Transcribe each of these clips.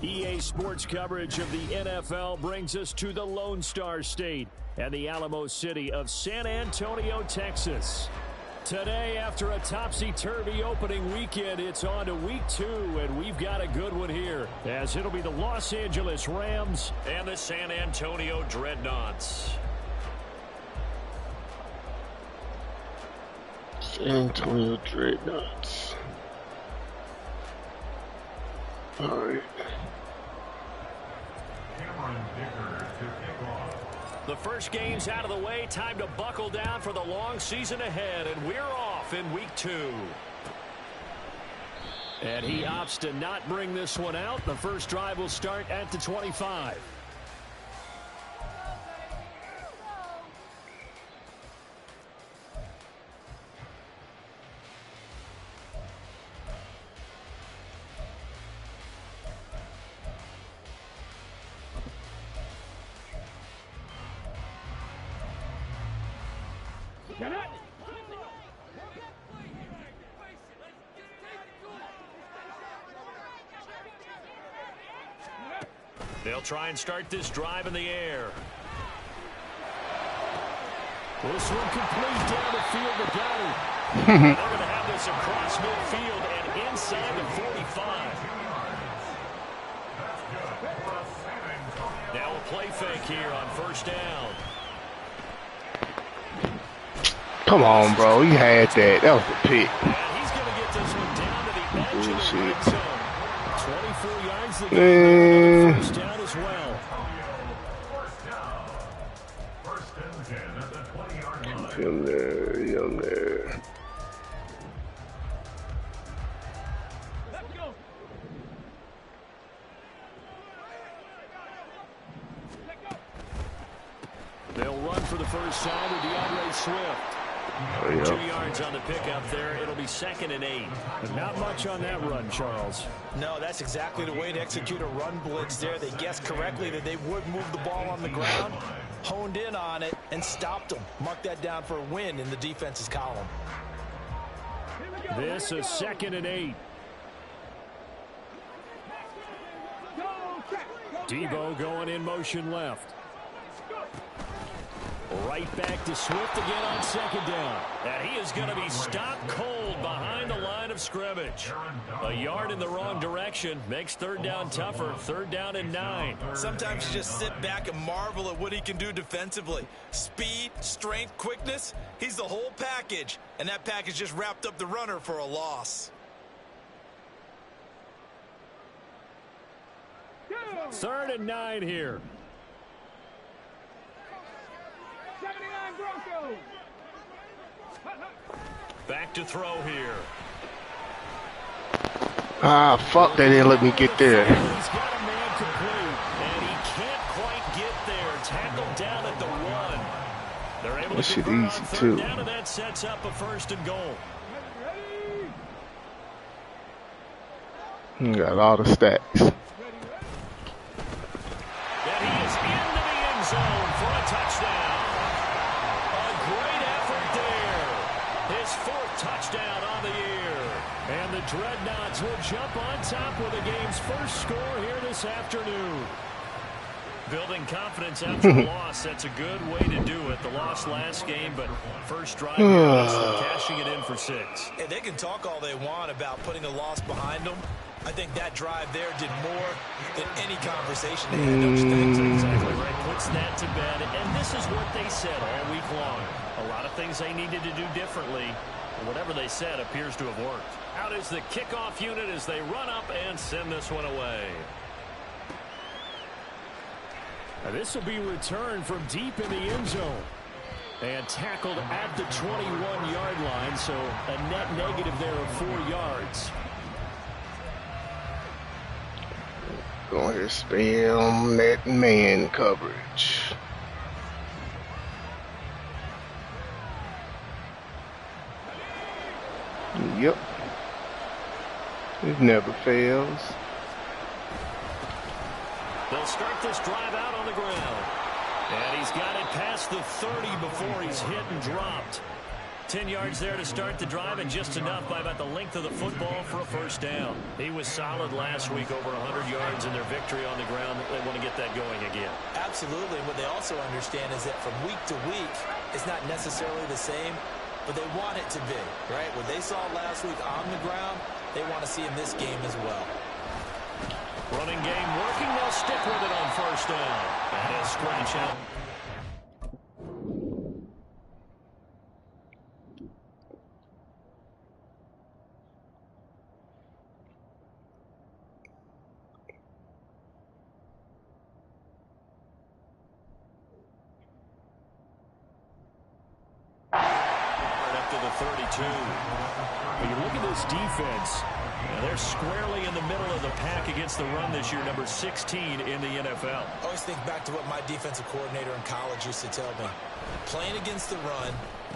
EA Sports coverage of the NFL brings us to the Lone Star State and the Alamo City of San Antonio, Texas. Today, after a topsy-turvy opening weekend, it's on to week 2, and we've got a good one here, as it'll be the Los Angeles Rams and the San Antonio Dreadnoughts. San Antonio Dreadnoughts. All right. The first game's out of the way. Time to buckle down for the long season ahead, and we're off in week 2. And he opts to not bring this one out. The first drive will start at the 25. They'll try and start this drive in the air. This one complete down the field to got it. They're going to have this across midfield and inside the 45. Now a play fake here on first down. Come on, bro. You had that. That was a pick. And he's going to get this one down to the edge of the red zone. 24 yards to Man. first down as well. Him there, him there. They'll run for the first time with DeAndre Swift. 2 yards on the pickup there. It'll be 2nd and 8. But not much on that run, Charles. No, that's exactly the way to execute a run blitz there. They guessed correctly that they would move the ball on the ground, honed in on it, and stopped them. Mark that down for a win in the defense's column. This is 2nd and 8. Debo going in motion left. Right back to Swift again on 2nd down. And he is going to be stopped cold behind the line of scrimmage. A yard in the wrong direction makes 3rd down tougher. 3rd down and 9. Sometimes you just sit back and marvel at what he can do defensively. Speed, strength, quickness, he's the whole package. And that package just wrapped up the runner for a loss. 3rd and 9 here. Back to throw here. Ah, fuck, they didn't let me get there. He's got a man complete, and he can't quite get there. Tackled down at the 1. They're able That to shit convert on easy, 3rd too. down, and that sets up a 1st and goal. Got all the stacks. And he is into the end zone for a touchdown. A great effort there. His 4th touchdown on the year. And the Dreadnoughts will jump on top with the game's first score here this afternoon. Building confidence after a loss, that's a good way to do it. The loss last game, but first drive here, cashing it in for 6. Hey, they can talk all they want about putting a loss behind them. I think that drive there did more than any conversation they had. Those things are exactly right. Puts that to bed. And this is what they said all week long. A lot of things they needed to do differently. Whatever they said appears to have worked. Out is the kickoff unit as they run up and send this one away. Now this will be returned from deep in the end zone. And tackled at the 21-yard line, so a net negative there of 4 yards. Going to spam that man coverage. Yep. It never fails. They'll start this drive out on the ground. And he's got it past the 30 before he's hit and dropped. 10 yards there to start the drive, and just enough by about the length of the football for a first down. He was solid last week, over 100 yards in their victory on the ground. They want to get that going again. Absolutely. What they also understand is that from week to week, it's not necessarily the same, but they want it to be, right? What they saw last week on the ground, they want to see in this game as well. Running game working. They'll stick with it on first down. And a scratch out. Up to the 32. When you look at this defense, they're squarely in the middle of the pack against the run this year, number 16 in the NFL. I always think back to what my defensive coordinator in college used to tell me. Playing against the run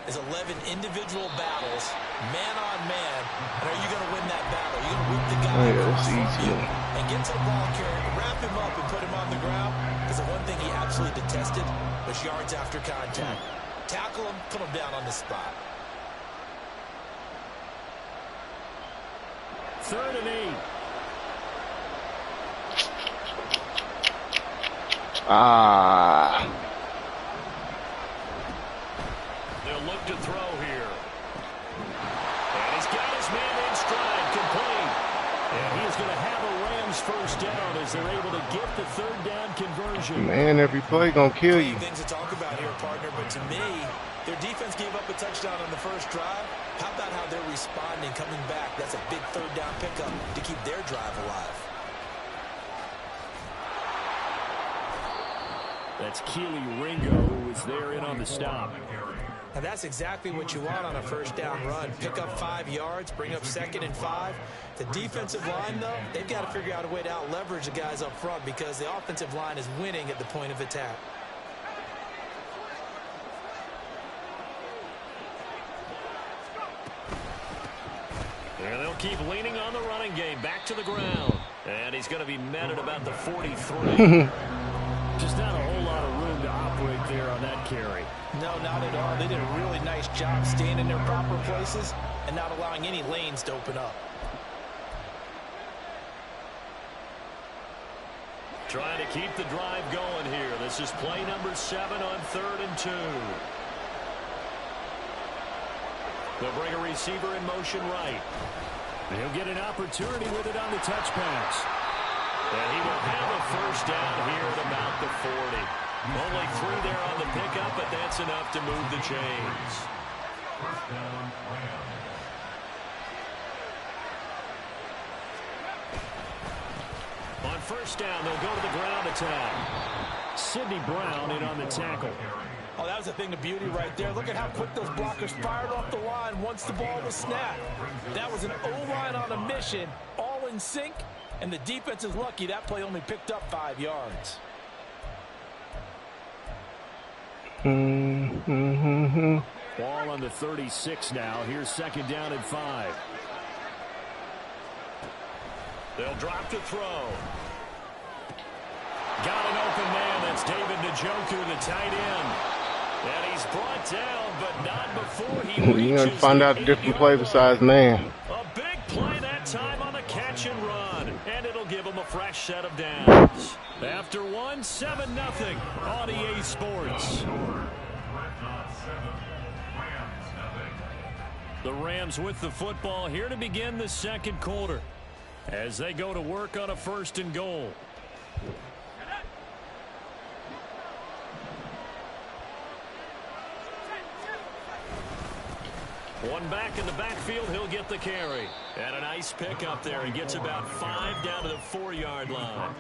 is 11 individual battles, man on man, and are you going to win that battle? Are you going to whip the guy across from you and get to the ball carrier, wrap him up and put him on the ground? Because the one thing he absolutely detested was yards after contact. Tackle him, put him down on the spot. 3rd and 8. They'll look to throw here. And he's got his man in stride, complete. And he's going to have a Rams first down as they're able to get the 3rd down conversion. Man, every play gonna kill you. Things to talk about here, partner, but to me, their defense gave up a touchdown on the first drive. How about how they're responding, coming back? That's a big 3rd down pickup to keep their drive alive. That's Keely Ringo, who was there in on the stop. And that's exactly what you want on a first down run. Pick up 5 yards, bring up 2nd and 5. The defensive line, though, they've got to figure out a way to out-leverage the guys up front because the offensive line is winning at the point of attack. And they'll keep leaning on the running game. Back to the ground. And he's going to be met at about the 43. Just not a whole lot of room to operate there on that carry. No, not at all. They did a really nice job staying in their proper places and not allowing any lanes to open up. Trying to keep the drive going here. This is play number 7 on 3rd and 2. They'll bring a receiver in motion right. He'll get an opportunity with it on the touch pass. And he will have a first down here at about the 40. Only 3 there on the pickup, but that's enough to move the chains. On first down, they'll go to the ground attack. Sidney Brown in on the tackle. Oh, that was a thing of beauty right there. Look at how quick those blockers fired off the line once the ball was snapped. That was an O-line on a mission, all in sync, and the defense is lucky that play only picked up 5 yards. Ball on the 36 now. Here's 2nd down and 5. They'll drop to throw. Got an open man. That's David Njoku, the tight end. And he's brought down, but not before he reaches. You're going to find out a different play besides man. A big play that time on the catch and run. And it'll give him a fresh set of downs. After 1, 7-0 on EA Sports. The Rams with the football here to begin the 2nd quarter as they go to work on a 1st and goal. One back in the backfield, he'll get the carry. And a nice pick up there. He gets about 5 down to the 4-yard line.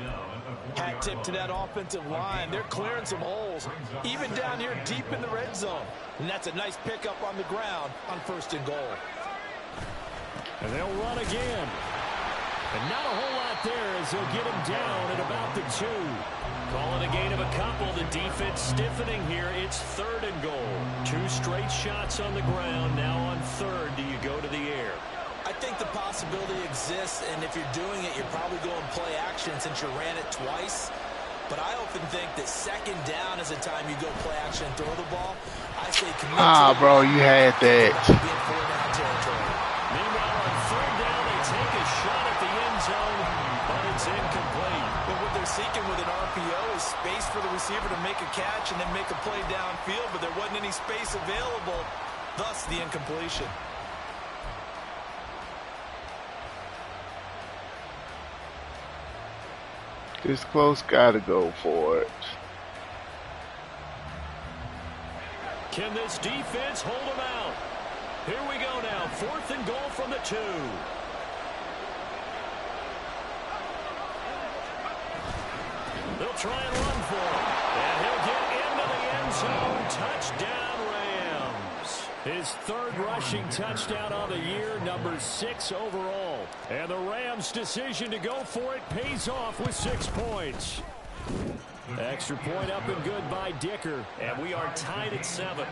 Hat tip to that offensive line. They're clearing some holes, even down here deep in the red zone. And that's a nice pickup on the ground on 1st and goal. And they'll run again. And not a whole lot there as he'll get him down at about the 2. Calling a gain of a couple. The defense stiffening here. It's 3rd and goal. 2 straight shots on the ground. Now on 3rd, do you go to the air? I think the possibility exists, and if you're doing it, you're probably going play action since you ran it twice. But I often think that second down is a time you go play action and throw the ball. I say commit Ah, bro, you had that. being 4-down territory. Meanwhile, on third down, they take a shot at the end zone, but it's incomplete. But what they're seeking with an RPO is space for the receiver to make a catch and then make a play downfield, but there wasn't any space available, thus the incompletion. This close, gotta go for it. Can this defense hold them out? Here we go now. 4th and goal from the 2. They'll try and run for it. And he'll get into the end zone. Touchdown, Rams. His 3rd rushing touchdown on the year, number 6 overall. And the Rams' decision to go for it pays off with 6 points. Extra point up and good by Dicker. And we are tied at 7.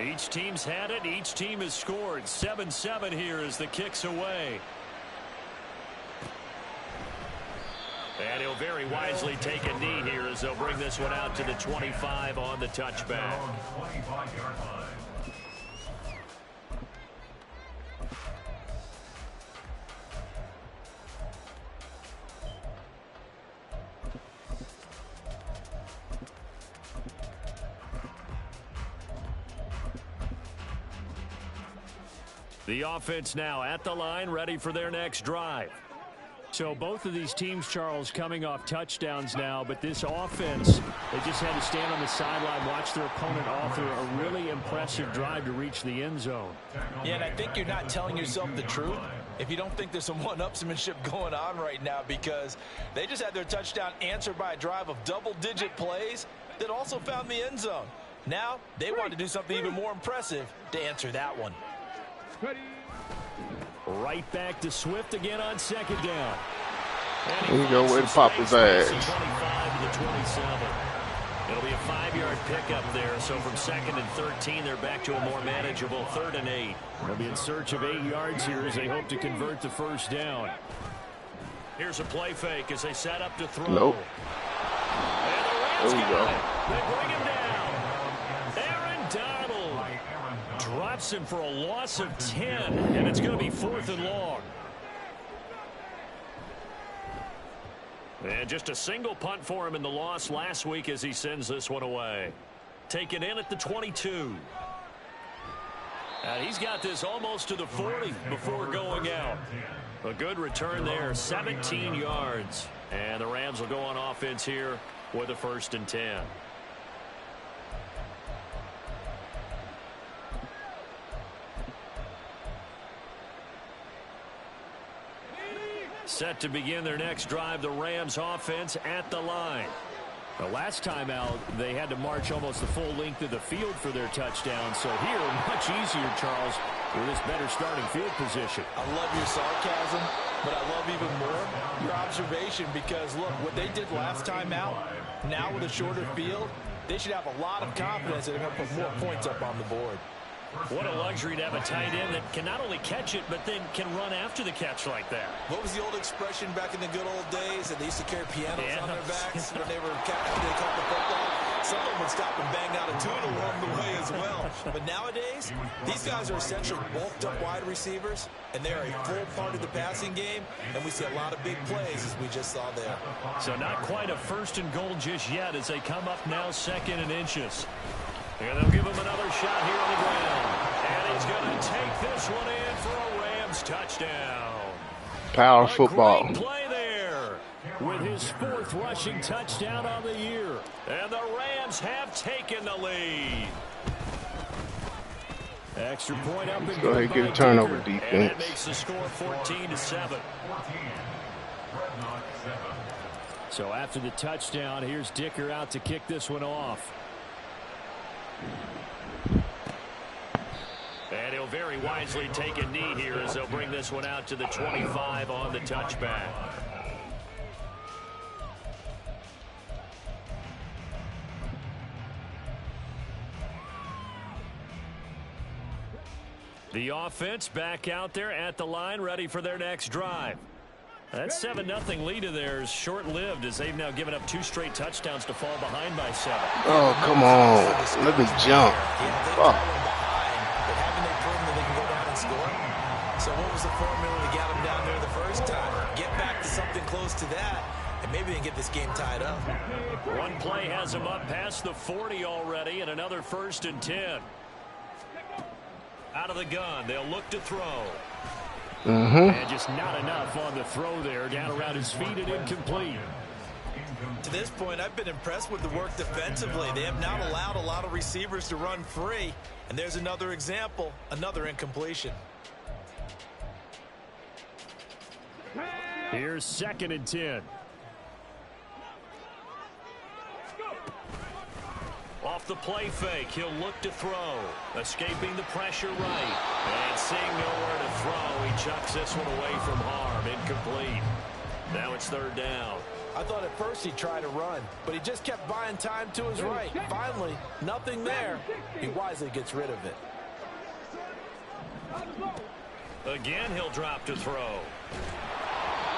Each team's had it. Each team has scored. 7-7 here as the kick's away. And he'll very wisely take a knee here as they'll bring this one out to the 25 on the touchback. The offense now at the line, ready for their next drive. So both of these teams, Charles, coming off touchdowns now, but this offense, they just had to stand on the sideline, watch their opponent author a really impressive drive to reach the end zone. Yeah, and I think you're not telling yourself the truth if you don't think there's some one-upsmanship going on right now, because they just had their touchdown answered by a drive of double-digit plays that also found the end zone. Now they want to do something even more impressive to answer that one. Right back to Swift again on 2nd down. There you go, way to pop his ass. 25 to the 27. It'll be a 5-yard pickup there. So from 2nd and 13, they're back to a more manageable 3rd and 8. They'll be in search of 8 yards here as they hope to convert the first down. Here's a play fake as they set up to throw. Nope. And the Rams There we got go. it. They bring him down. Aaron Donald drops him for a loss of 10, and it's going to be 4th and long. And just a single punt for him in the loss last week as he sends this one away. Taken in at the 22. And he's got this almost to the 40 before going out. A good return there, 17 yards. And the Rams will go on offense here with a 1st and 10. Set to begin their next drive, the Rams offense at the line. The last time out, they had to march almost the full length of the field for their touchdown. So here, much easier, Charles, with this better starting field position. I love your sarcasm, but I love even more your observation, because, look, what they did last time out, now with a shorter field, they should have a lot of confidence that they're going to put more points up on the board. What a luxury to have a tight end that can not only catch it, but then can run after the catch like that. What was the old expression back in the good old days that they used to carry pianos on their backs when they were after they caught the football? Some of them would stop and bang out a tune along the way as well. But nowadays, these guys are essentially bulked up wide receivers, and they are a full part of the passing game, and we see a lot of big plays as we just saw there. So not quite a 1st and goal just yet as they come up now 2nd and inches. And they'll give him another shot here on the ground. And he's going to take this one in for a Rams touchdown. Power football. Great play there with his 4th rushing touchdown on the year. And the Rams have taken the lead. Extra point up and Go ahead and get a turnover defense. And that makes the score 14-7. So after the touchdown, here's Dicker out to kick this one off. And he'll very wisely take a knee here as they'll bring this one out to the 25 on the touchback. The offense back out there at the line, ready for their next drive. That 7-0 lead of theirs short-lived as they've now given up 2 straight touchdowns to fall behind by 7. Oh, come on. Let me jump. Behind, but haven't they proven that they can go down and score? So what was the formula to get them down there the first time? Get back to something close to that, and maybe they can get this game tied up. One play has them up past the 40 already, and another 1st and 10. Out of the gun, they'll look to throw. And just not enough on the throw there. Down around his feet and incomplete. To this point, I've been impressed with the work defensively. They have not allowed a lot of receivers to run free. And there's another example, another incompletion. Here's 2nd and 10. Off the play fake, he'll look to throw. Escaping the pressure right. And seeing nowhere to throw, he chucks this one away from harm. Incomplete. Now it's 3rd down. I thought at first he'd try to run, but he just kept buying time to his right. Finally, nothing there. He wisely gets rid of it. Again, he'll drop to throw.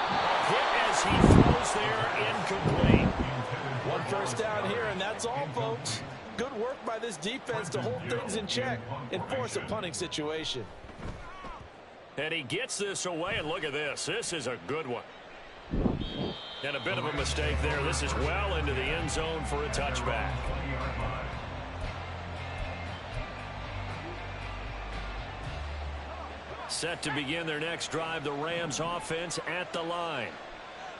A hit as he throws there, incomplete. 1 first down here, and that's all, folks. Good work by this defense to hold things in check and force a punting situation. And he gets this away, and look at this. This is a good one. And a bit of a mistake there. This is well into the end zone for a touchback. Set to begin their next drive, the Rams offense at the line.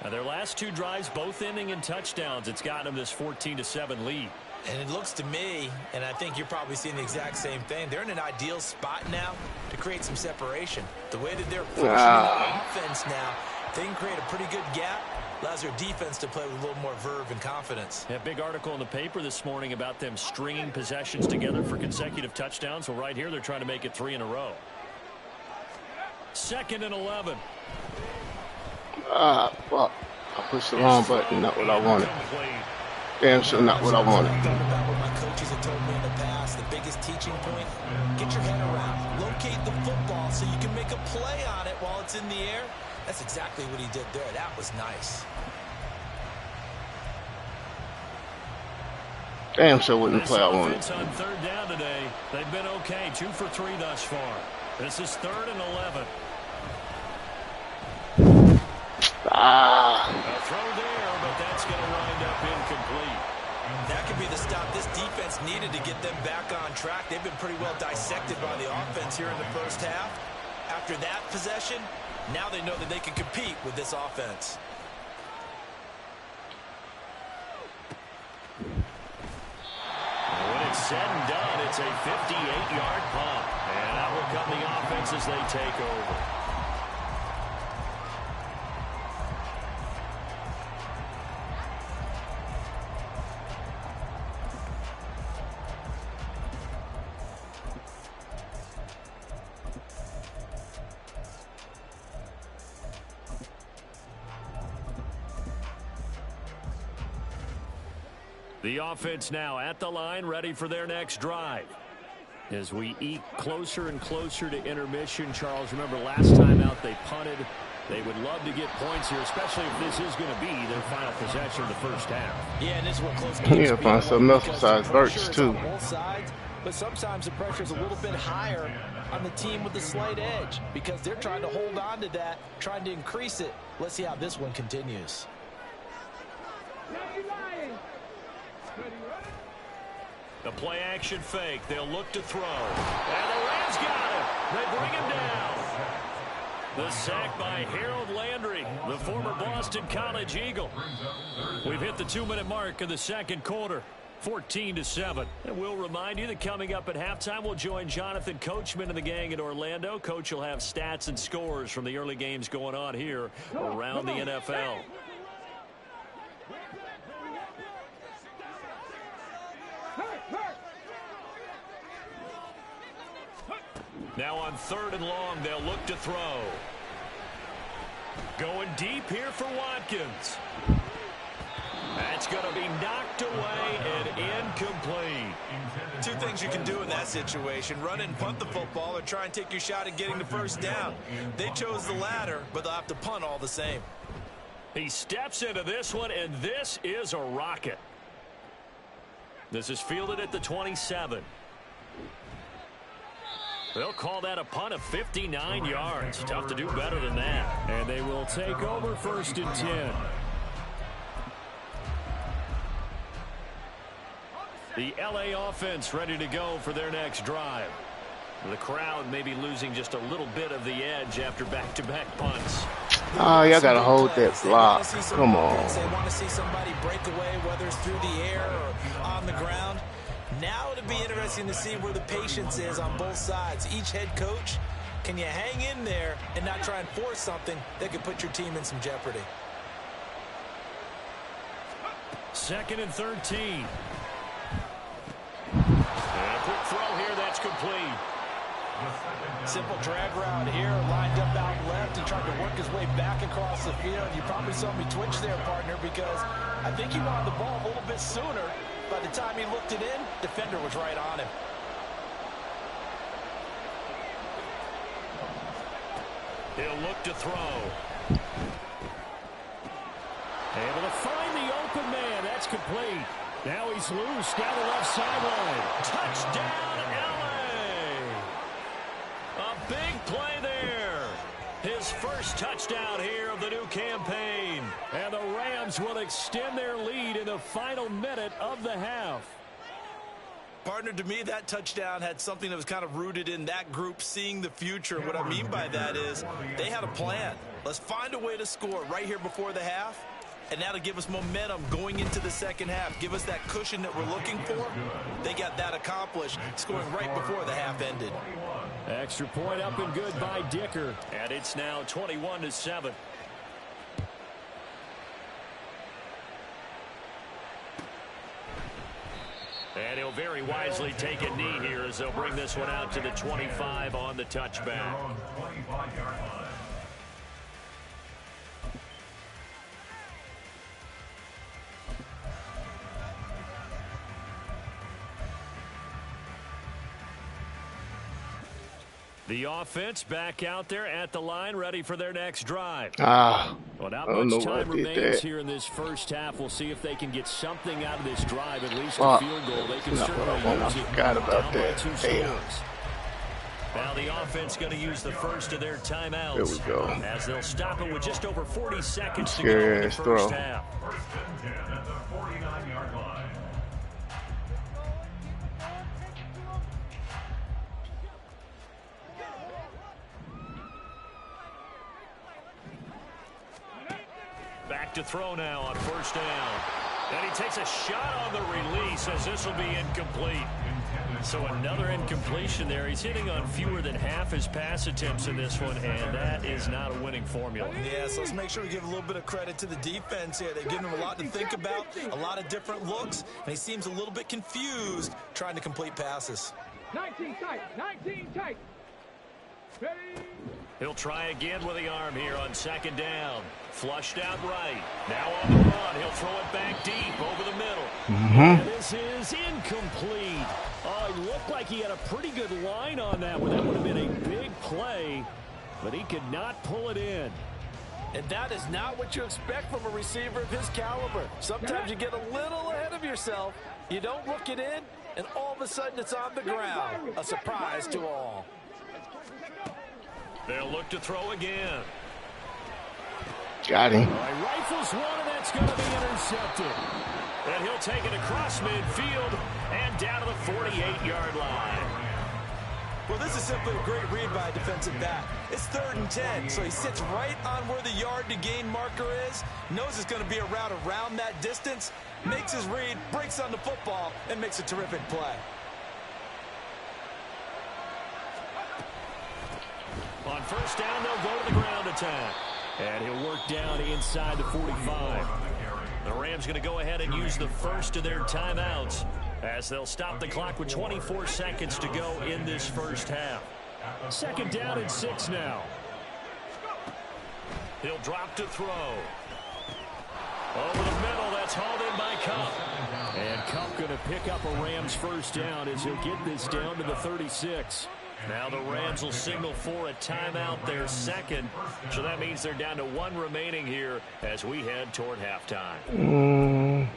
Now their last 2 drives, both ending in touchdowns. It's gotten them this 14-7 lead. And it looks to me, and I think you're probably seeing the exact same thing, they're in an ideal spot now to create some separation. The way that they're pushing the offense now, they can create a pretty good gap. Allows their defense to play with a little more verve and confidence. A big article in the paper this morning about them stringing possessions together for consecutive touchdowns. Well, right here, they're trying to make it 3 in a row. 2nd and 11. Fuck. I pushed the wrong button, not what I wanted. Damn sure not what I wanted. I thought about what my coaches have told me in the past. The biggest teaching point, get your head around. Locate the football so you can make a play on it while it's in the air. That's exactly what he did there. That was nice. Damn sure wouldn't play I wanted. On 3rd down today, they've been okay. 2 for 3 thus far. This is 3rd and 11. A throw there, but that's going to wind up incomplete. That could be the stop this defense needed to get them back on track. They've been pretty well dissected by the offense here in the first half. After that possession, now they know that they can compete with this offense. When it's said and done, it's a 58-yard punt. And out will come the offense as they take over. The offense now at the line, ready for their next drive. As we eke closer and closer to intermission, Charles, remember last time out they punted. They would love to get points here, especially if this is going to be their final possession of the first half. Yeah, and this is what close games Yeah, find something else besides Burks, too. Both sides, but sometimes the pressure is a little bit higher on the team with the slight edge because they're trying to hold on to that, trying to increase it. Let's see how this one continues. The play action fake. They'll look to throw. And the Rams got him. They bring him down. The sack by Harold Landry, the former Boston College Eagle. We've hit the 2-minute mark of the second quarter. 14-7. And we'll remind you that coming up at halftime, we'll join Jonathan Coachman and the gang in Orlando. Coach will have stats and scores from the early games going on here around the NFL. Now on 3rd and long, they'll look to throw. Going deep here for Watkins. That's going to be knocked away and incomplete. 2 things you can do in that situation. Run and punt the football or try and take your shot at getting the first down. They chose the latter, but they'll have to punt all the same. He steps into this one, and this is a rocket. This is fielded at the 27. They'll call that a punt of 59 yards. Tough to do better than that. And they will take over 1st and 10. The LA offense ready to go for their next drive. The crowd may be losing just a little bit of the edge after back-to-back punts. Oh, y'all got to hold that block. Come on. They want to see somebody break away, whether it's through the air or on the ground. Now it'll be interesting to see where the patience is on both sides. Each head coach, can you hang in there and not try and force something that could put your team in some jeopardy? 2nd and 13. And a quick throw here that's complete. Simple drag route here, lined up out left. He tried to work his way back across the field. You probably saw me twitch there, partner, because I think he wanted the ball a little bit sooner. By the time he looked it in, defender was right on him. He'll look to throw. Able to find the open man. That's complete. Now he's loose down the left sideline. Touchdown, LA! A big play there. His first touchdown here of the new campaign. And the Rams will extend their lead in the final minute of the half. Partner, to me, that touchdown had something that was kind of rooted in that group seeing the future. What I mean by that is they had a plan. Let's find a way to score right here before the half. And that'll give us momentum going into the second half. Give us that cushion that we're looking for. They got that accomplished, scoring right before the half ended. Extra point up and good by Dicker. And it's now 21-7. And he'll very wisely take a knee here as they'll bring this one out to the 25 on the touchback. The offense back out there at the line, ready for their next drive. Well, not much time remains here in this first half. We'll see if they can get something out of this drive, at least a field goal. They can certainly use it. Forgot about that. Now the offense going to use the first of their timeouts. There we go. As they'll stop it with just over 40 seconds to go in the first half. Back to throw now on first down. And he takes a shot on the release as this will be incomplete. So another incompletion there. He's hitting on fewer than half his pass attempts in this one, and that is not a winning formula. Yeah, so let's make sure we give a little bit of credit to the defense here. They've given him a lot to think about, a lot of different looks, and he seems a little bit confused trying to complete passes. 19 tight, 19 tight. Ready? He'll try again with the arm here on second down. Flushed out right. Now on the run. He'll throw it back deep over the middle. And this is incomplete. Oh, it looked like he had a pretty good line on that one. That would have been a big play, but he could not pull it in. And that is not what you expect from a receiver of his caliber. Sometimes you get a little ahead of yourself. You don't look it in, and all of a sudden it's on the ground. A surprise to all. They'll look to throw again. Got him. Rifles one, and that's going to be intercepted. And he'll take it across midfield and down to the 48-yard line. Well, this is simply a great read by a defensive back. It's 3rd and 10, so he sits right on where the yard-to-gain marker is, knows it's going to be a route around that distance, makes his read, breaks on the football, and makes a terrific play. On first down, they'll go to the ground attack. And he'll work down inside the 45. The Rams going to go ahead and use the first of their timeouts as they'll stop the clock with 24 seconds to go in this first half. Second down and 6 now. He'll drop to throw. Over the middle, that's hauled in by Cup. And Cup going to pick up a Rams first down as he'll get this down to the 36. Now the Rams will signal for a timeout, their second. So that means they're down to one remaining here as we head toward halftime.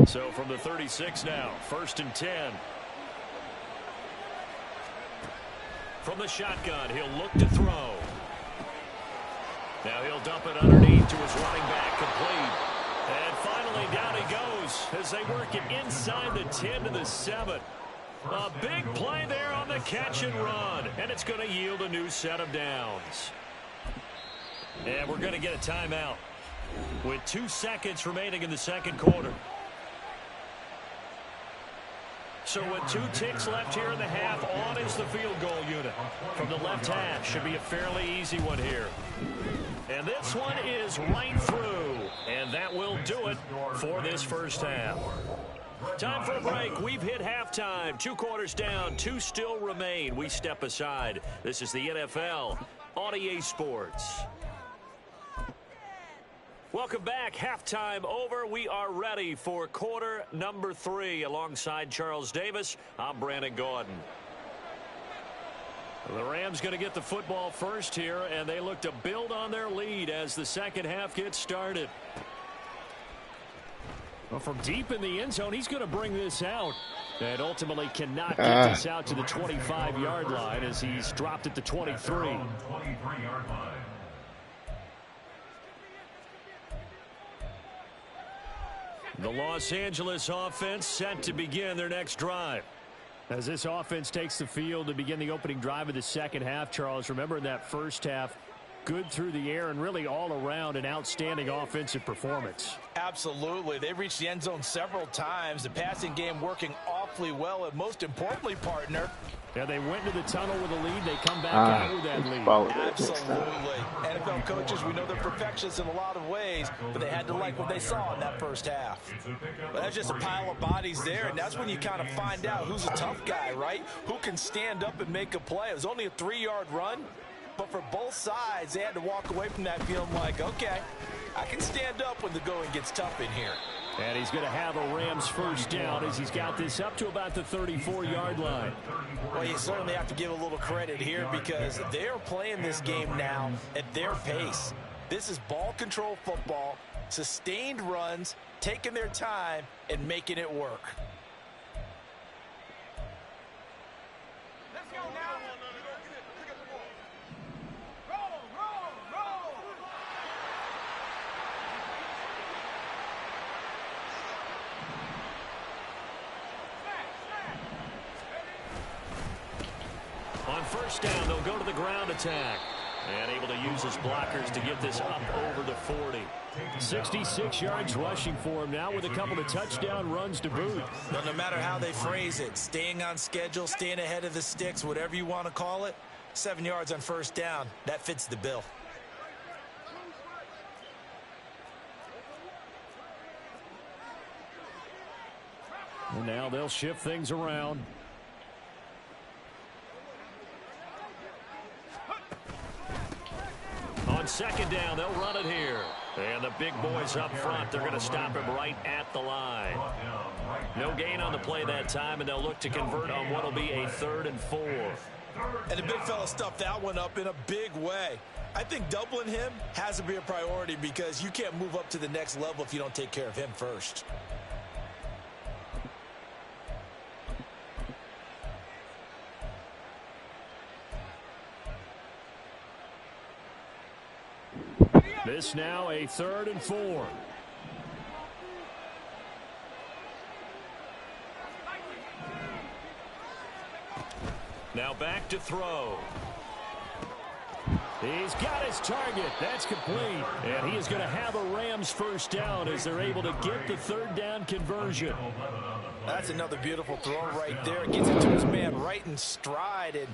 So from the 36 now, 1st and 10. From the shotgun, he'll look to throw. Now he'll dump it underneath to his running back, complete. And finally down he goes as they work it inside the 10 to the 7. A big play there on the catch and run, and it's going to yield a new set of downs. And we're going to get a timeout with 2 seconds remaining in the second quarter. So with 2 ticks left here in the half, on is the field goal unit. From the left half, should be a fairly easy one here. And this one is right through. And that will do it for this first half. Time for a break. We've hit halftime. 2 quarters down, 2 still remain. We step aside. This is the NFL on EA Sports. Welcome back. Halftime over. We are ready for quarter number 3. Alongside Charles Davis, I'm Brandon Gordon. The Rams going to get the football first here, and they look to build on their lead as the second half gets started. Well, from deep in the end zone, he's going to bring this out. And ultimately cannot get this out to the 25-yard line as he's dropped at the 23. The Los Angeles offense set to begin their next drive. As this offense takes the field to begin the opening drive of the second half, Charles, remember in that first half, good through the air and really all around an outstanding offensive performance. Absolutely. They reached the end zone several times. The passing game working awfully well, and most importantly, partner, yeah, they went to the tunnel with a lead. They come back out with that lead. Absolutely. NFL coaches, we know they're perfectionists in a lot of ways, but they had to like what they saw in that first half. But that's just a pile of bodies there, and that's when you kind of find out who's a tough guy, right? Who can stand up and make a play. It was only a 3-yard run, but for both sides, they had to walk away from that feeling like, okay, I can stand up when the going gets tough in here. And he's going to have a Rams first down as he's got this up to about the 34-yard line. Well, you certainly have to give a little credit here because they're playing this game now at their pace. This is ball control football, sustained runs, taking their time, and making it work. Let's go now. On first down, they'll go to the ground attack. And able to use his blockers to get this up over the 40. 66 yards rushing for him now with a couple of touchdown runs to boot. Well, no matter how they phrase it, staying on schedule, staying ahead of the sticks, whatever you want to call it, 7 yards on first down, that fits the bill. And now they'll shift things around. On second down, they'll run it here. And the big boys up front, they're going to stop him right at the line. No gain on the play that time, and they'll look to convert on what will be a 3rd and 4. And the big fella stuffed that one up in a big way. I think doubling him has to be a priority because you can't move up to the next level if you don't take care of him first. This now a 3rd and 4. Now back to throw. He's got his target. That's complete. And he is going to have a Rams first down as they're able to get the 3rd down conversion. That's another beautiful throw right there. It gets it to his man right in stride. And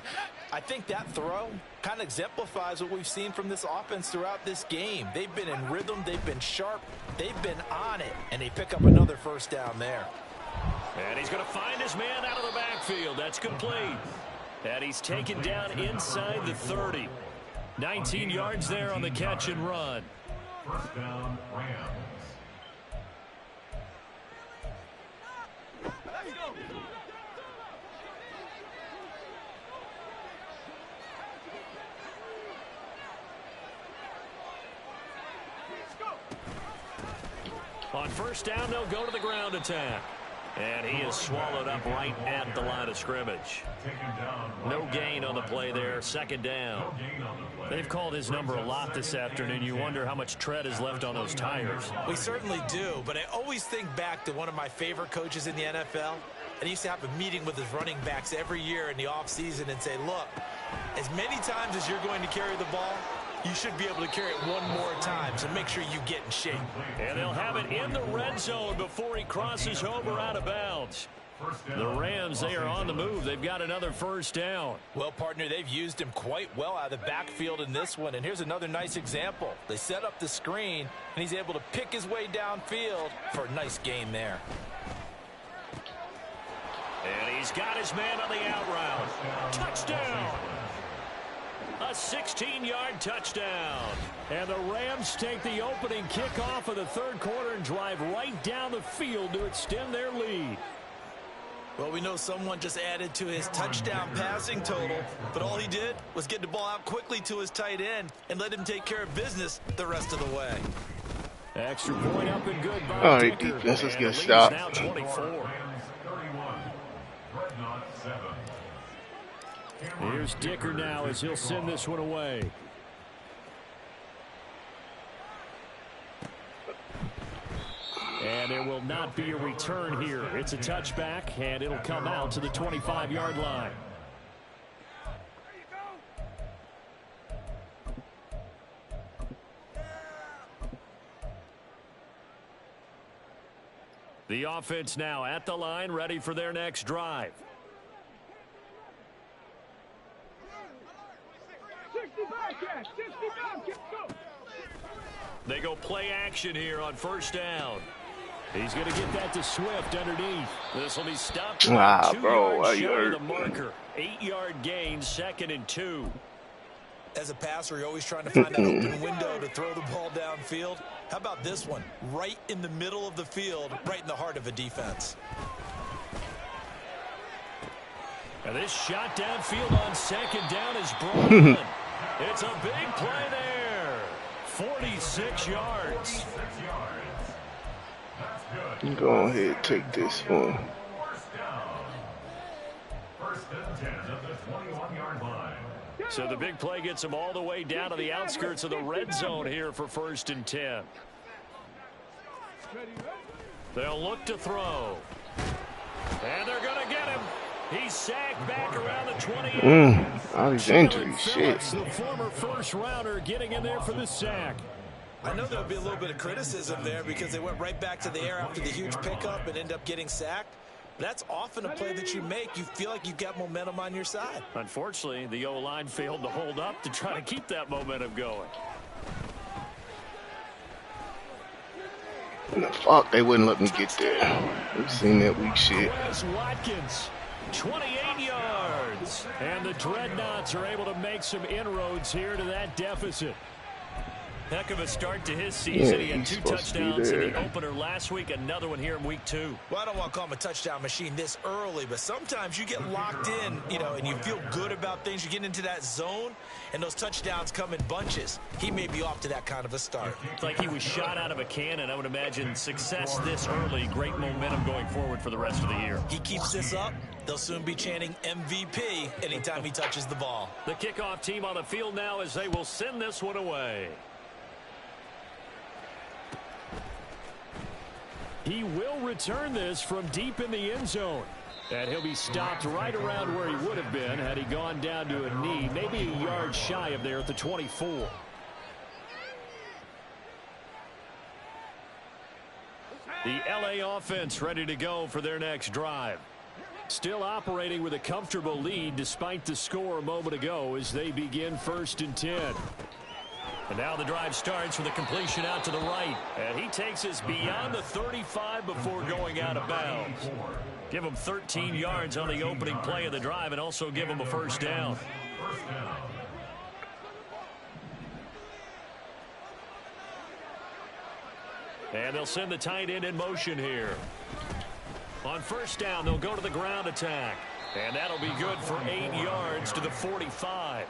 I think that throw kind of exemplifies what we've seen from this offense throughout this game. They've been in rhythm. They've been sharp. They've been on it. And they pick up another first down there. And he's going to find his man out of the backfield. That's complete. And he's taken down inside the 30. 19 yards there on the catch and run. First down, Rams. On first down, they'll go to the ground attack. And he is swallowed up right at the line of scrimmage. No gain on the play there. Second down. They've called his number a lot this afternoon. You wonder how much tread is left on those tires. We certainly do, but I always think back to one of my favorite coaches in the NFL. And he used to have a meeting with his running backs every year in the offseason and say, look, as many times as you're going to carry the ball, you should be able to carry it one more time, so make sure you get in shape. And they'll have it in the red zone before he crosses over out of bounds. The Rams, they are on the move. They've got another first down. Well, partner, they've used him quite well out of the backfield in this one. And here's another nice example. They set up the screen, and he's able to pick his way downfield for a nice gain there. And he's got his man on the out route. Touchdown! A 16-yard touchdown. And the Rams take the opening kickoff of the third quarter and drive right down the field to extend their lead. Well, we know someone just added to his touchdown passing total, but all he did was get the ball out quickly to his tight end and let him take care of business the rest of the way. Extra point up and good by All right, Dicker. defense, let's And get the lead is stopped. now 24. Here's Dicker now as he'll send this one away. And there will not be a return here. It's a touchback, and it'll come out to the 25-yard line. The offense now at the line, ready for their next drive. They go play action here on first down. He's going to get that to Swift underneath. This will be stopped. 2 bro, yards you shy of hurt. the marker. 8-yard gain, 2nd and 2. As a passer, you're always trying to find that open window to throw the ball downfield. How about this one? Right in the middle of the field, right in the heart of a defense. And this shot downfield on second down is brought in. It's a big play there. 46 yards. Go ahead, take this one. First and 10 at the 21-yard line. So the big play gets them all the way down to the outskirts of the red zone here for 1st and 10. They'll look to throw. And they're going to get him. He's sacked back around the 28. All these injuries, shit. The former first-rounder getting in there for the sack. I know there'll be a little bit of criticism there because they went right back to the air after the huge pickup and end up getting sacked. That's often a play that you make. You feel like you've got momentum on your side. Unfortunately, the O-line failed to hold up to try to keep that momentum going. And the fuck, they wouldn't let me get there. We've seen that weak shit. Wes Watkins, 28 yards. And the Dreadnoughts are able to make some inroads here to that deficit. Heck of a start to his season. He had 2 touchdowns in the opener last week, another one here in week 2. Well, I don't want to call him a touchdown machine this early, but sometimes you get locked in, and you feel good about things. You get into that zone, and those touchdowns come in bunches. He may be off to that kind of a start. It's like he was shot out of a cannon. I would imagine success this early, great momentum going forward for the rest of the year. He keeps this up, they'll soon be chanting MVP anytime he touches the ball. The kickoff team on the field now as they will send this one away. He will return this from deep in the end zone. And he'll be stopped right around where he would have been had he gone down to a knee, maybe a yard shy of there at the 24. The LA offense ready to go for their next drive. Still operating with a comfortable lead despite the score a moment ago as they begin 1st and 10. And now the drive starts with a completion out to the right. And he takes us beyond the 35 before going out of bounds. Give him 13 yards on the opening play of the drive and also give him a first down. And they'll send the tight end in motion here. On first down, they'll go to the ground attack. And that'll be good for 8 yards to the 45.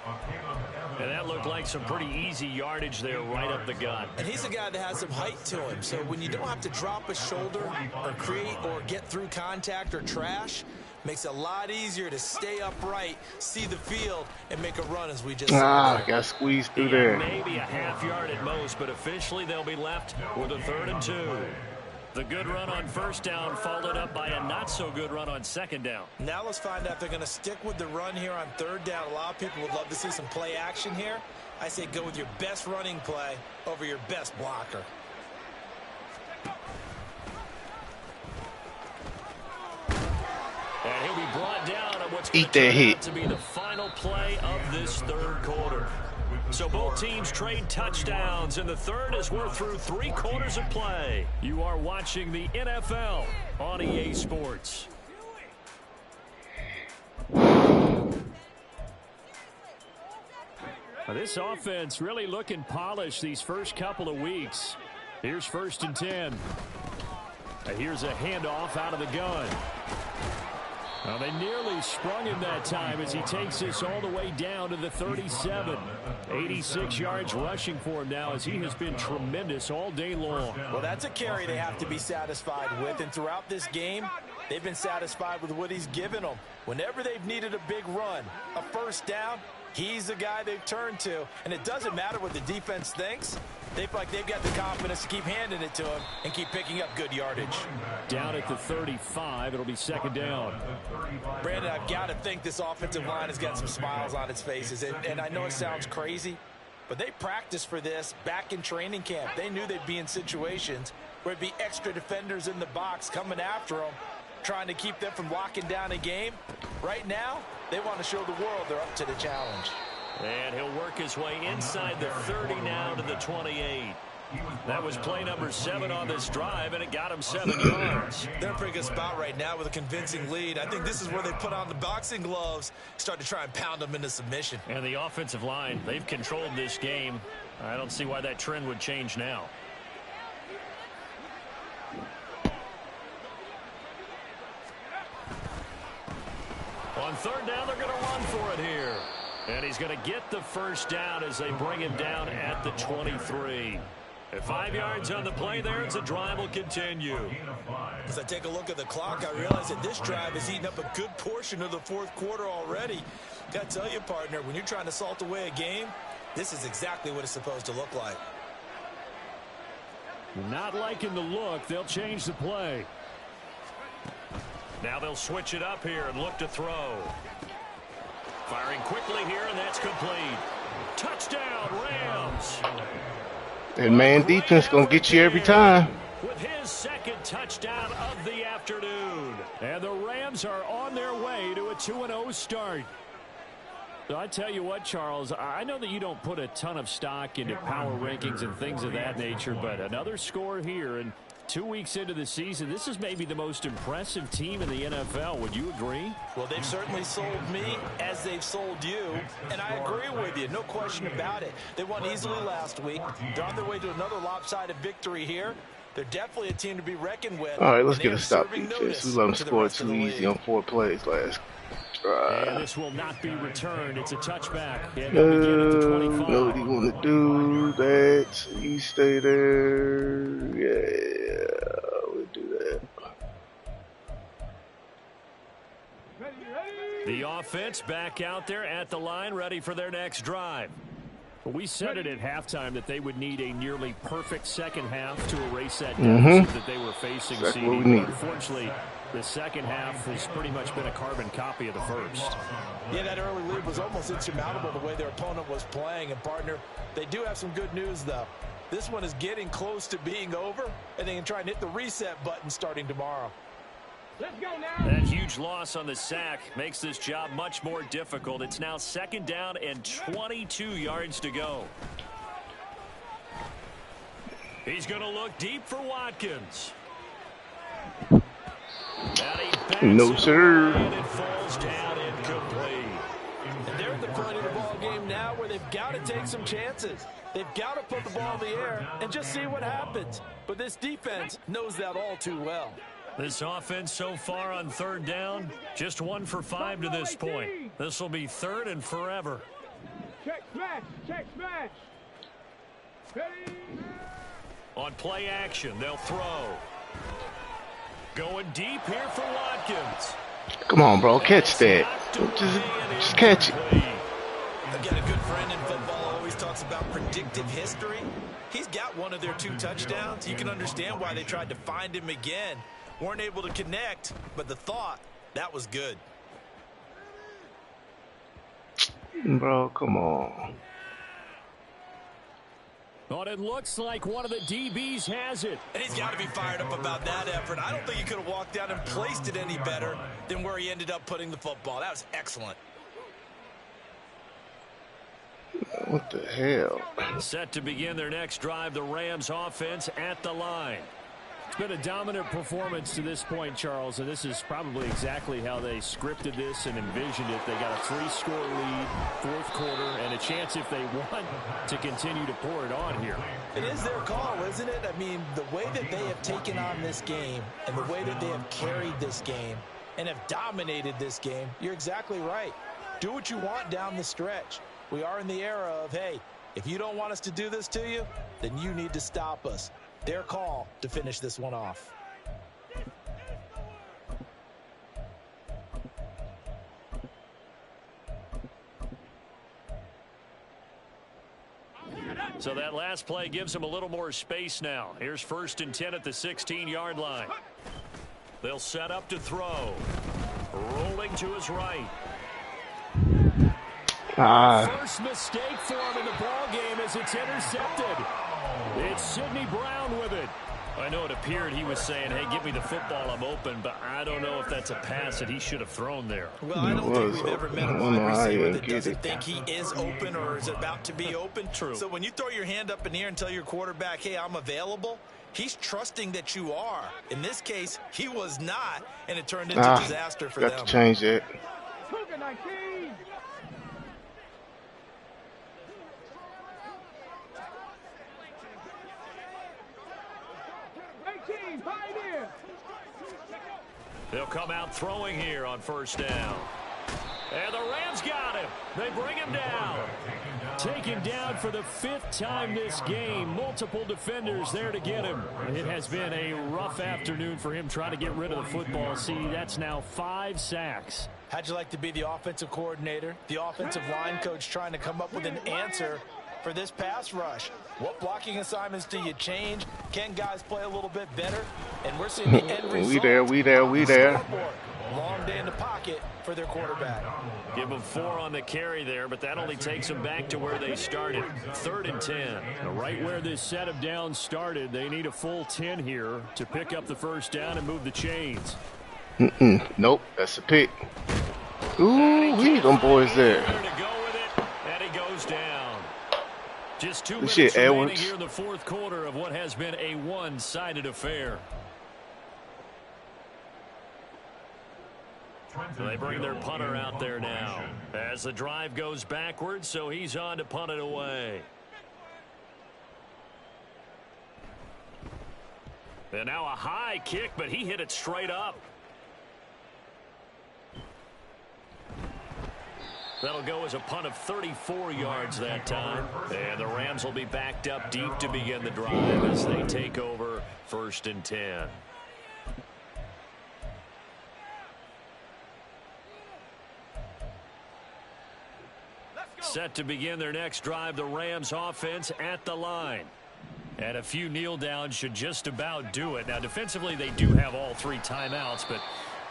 And that looked like some pretty easy yardage there right up the gut. And he's a guy that has some height to him. So when you don't have to drop a shoulder or create or get through contact or trash, makes it a lot easier to stay upright, see the field, and make a run as we just saw. Got squeezed through there. Maybe a half yard at most, but officially they'll be left with a 3rd and 2. The good run on first down followed up by a not-so-good run on second down. Now let's find out if they're going to stick with the run here on 3rd down. A lot of people would love to see some play action here. I say go with your best running play over your best blocker. And he'll be brought down on what's Eat that hit to be the final play of this 3rd quarter. So both teams trade touchdowns, and the 3rd as we're through 3 quarters of play. You are watching the NFL on EA Sports. This offense really looking polished these first couple of weeks. Here's 1st and 10. Here's a handoff out of the gun. Well, they nearly sprung him that time as he takes this all the way down to the 37. 86 yards rushing for him now as he has been tremendous all day long. Well, that's a carry they have to be satisfied with. And throughout this game, they've been satisfied with what he's given them. Whenever they've needed a big run, a first down, he's the guy they've turned to. And it doesn't matter what the defense thinks. They feel like they've got the confidence to keep handing it to him and keep picking up good yardage. Down at the 35, it'll be 2nd down. Brandon, I've got to think this offensive line has got some smiles on its faces. And I know it sounds crazy, but they practiced for this back in training camp. They knew they'd be in situations where it'd be extra defenders in the box coming after them, trying to keep them from locking down a game. Right now, they want to show the world they're up to the challenge. And he'll work his way inside the 30 now to the 28. That was play number 7 on this drive, and it got him 7 yards. They're in a pretty good spot right now with a convincing lead. I think this is where they put on the boxing gloves, start to try and pound them into submission. And the offensive line, they've controlled this game. I don't see why that trend would change now. On 3rd down, they're going to run for it here. And he's going to get the first down as they bring him down at the 23. At 5 yards on the play there, it's a drive will continue. As I take a look at the clock, I realize that this drive has eaten up a good portion of the 4th quarter already. Got to tell you, partner, when you're trying to salt away a game, this is exactly what it's supposed to look like. Not liking the look. They'll change the play. Now they'll switch it up here and look to throw. Firing quickly here, and that's complete. Touchdown, Rams. And man, defense gonna get you every time. With his 2nd touchdown of the afternoon. And the Rams are on their way to a 2-0 start. So I tell you what, Charles, I know that you don't put a ton of stock into power rankings and things of that nature, but another score here, and 2 weeks into the season, this is maybe the most impressive team in the NFL. Would you agree? Well, they've certainly sold me as they've sold you, and I agree with you. No question about it. They won easily last week. They're on their way to another lopsided victory here. They're definitely a team to be reckoned with. All right, let's get a stop defense. We let them score too easy on 4 plays last drive. And this will not be returned. It's a touchback. Nobody want to do that. You stay there. Yeah, we'll do that. The offense back out there at the line, ready for their next drive. We said it at halftime that they would need a nearly perfect second half to erase that deficit that they were facing. Unfortunately, the second half has pretty much been a carbon copy of the first. Yeah, that early lead was almost insurmountable the way their opponent was playing. And, partner, they do have some good news, though. This one is getting close to being over, and they can try and hit the reset button starting tomorrow. Let's go now. That huge loss on the sack makes this job much more difficult. It's now 2nd down and 22 yards to go. He's going to look deep for Watkins. No, sir. And it falls down incomplete. And they're at the point of the ball game now where they've got to take some chances. They've got to put the ball in the air and just see what happens. But this defense knows that all too well. This offense so far on third down, just 1 for 5 to this point. This will be third and forever. Check smash. Check smash. Ready. On play action, they'll throw. Going deep here for Watkins. Come on, bro. Catch that. Just catch it. Again, a good friend in football always talks about predictive history. He's got one of their 2 touchdowns. You can understand why they tried to find him again. Weren't able to connect, but the thought, that was good. Bro, come on. But it looks like one of the DBs has it. And he's got to be fired up about that effort. I don't think he could have walked down and placed it any better than where he ended up putting the football. That was excellent. What the hell? Set to begin their next drive, the Rams offense at the line. It's been a dominant performance to this point, Charles, and this is probably exactly how they scripted this and envisioned it. They got a 3-score lead, fourth quarter, and a chance if they want to continue to pour it on here. It is their call, isn't it? I mean, the way that they have taken on this game and the way that they have carried this game and have dominated this game, you're exactly right. Do what you want down the stretch. We are in the era of, hey, if you don't want us to do this to you, then you need to stop us. Their call to finish this one off. So that last play gives them a little more space now. Here's 1st and 10 at the 16-yard line. They'll set up to throw. Rolling to his right. First mistake for him in the ball game as it's intercepted. It's Sidney Brown with it. I know it appeared he was saying, hey, give me the football, I'm open, but I don't know if that's a pass that he should have thrown there. Well, I don't think we've ever met a wide receiver that doesn't think he is open or is about to be open. True. So when you throw your hand up in the air and tell your quarterback, hey, I'm available, he's trusting that you are. In this case, he was not, and it turned into disaster for them. Got to change that. Cougar 19. They'll come out throwing here on 1st down. And the Rams got him. They bring him down. Taken down for the 5th time this game. Multiple defenders there to get him. It has been a rough afternoon for him trying to get rid of the football. See, that's now 5 sacks. How'd you like to be the offensive coordinator, the offensive line coach trying to come up with an answer for this pass rush? What blocking assignments do you change? Can guys play a little bit better? And we're seeing the end result. We there. Long day in the pocket for their quarterback. Give them 4 on the carry there, but that only takes them back to where they started. 3rd and 10. Right where this set of downs started, they need a full 10 here to pick up the 1st down and move the chains. Nope, that's a pick. Ooh, them boys there. And he goes down. Just 2 minutes shit, remaining Edwards. here in the 4th quarter of what has been a one-sided affair. They bring their punter out there now as the drive goes backwards, so he's on to punt it away. And now a high kick, but he hit it straight up. That'll go as a punt of 34 yards that time. And the Rams will be backed up deep to begin the drive as they take over 1st and 10. Set to begin their next drive, the Rams offense at the line. And a few kneel downs should just about do it. Now, defensively, they do have all 3 timeouts, but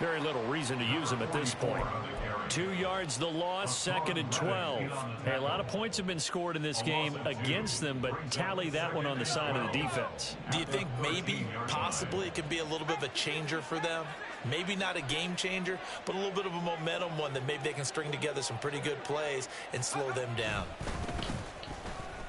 very little reason to use them at this point. 2 yards the loss, 2nd and 12. Hey, a lot of points have been scored in this game against them, but tally that one on the side of the defense. Do you think maybe, possibly, it could be a little bit of a changer for them? Maybe not a game changer, but a little bit of a momentum one that maybe they can string together some pretty good plays and slow them down.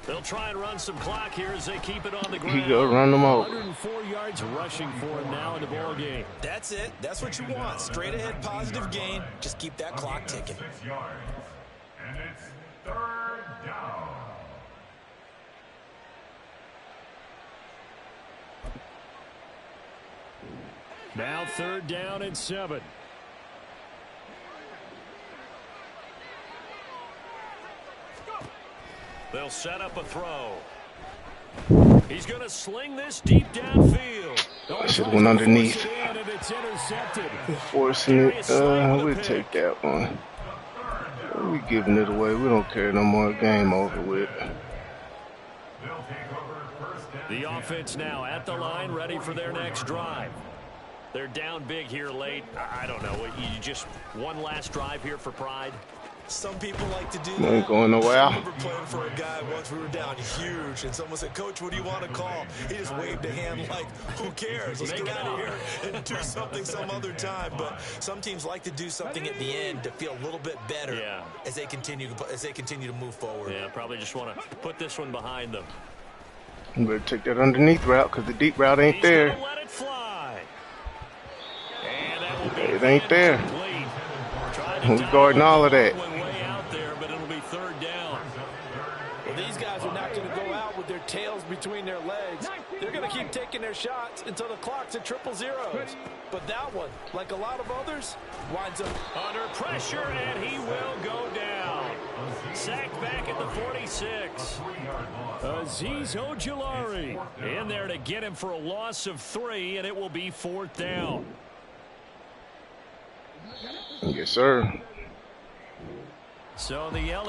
They'll try and run some clock here as they keep it on the ground. He go run them over. 104 yards rushing for him now in the ball game. That's it. That's what you want. Straight ahead positive gain. Just keep that clock ticking. Now 3rd down and 7. They'll set up a throw. He's going to sling this deep downfield. I should have went underneath. It's intercepted. Forcing it. We'll take that one. We giving it away. We don't care no more. Game over with. The offense now at the line, ready for their next drive. They're down big here late. I don't know. You just one last drive here for pride. Some people like to do We that. ain't going nowhere. I remember playing for a guy once. We were down huge, and someone said, "Coach, what do you want to call?" He just waved a hand like, "Who cares? Let's get out of here and do something some other time." But some teams like to do something at the end to feel a little bit better as they continue to move forward. Yeah, probably just want to put this one behind them. We better take that underneath route because the deep route ain't there. He's gonna let it fly. And that will be It ain't there. complete. We guarding all of that. Way out there, but it'll be 3rd down. Well, these guys are not going to go out with their tails between their legs. They're going to keep taking their shots until the clock's at 0-0. But that one, like a lot of others, winds up Under pressure, and he will go down. Sacked back at the 46. Azeez Ojulari in there to get him for a loss of 3, and it will be 4th down. Yes, sir. So the LA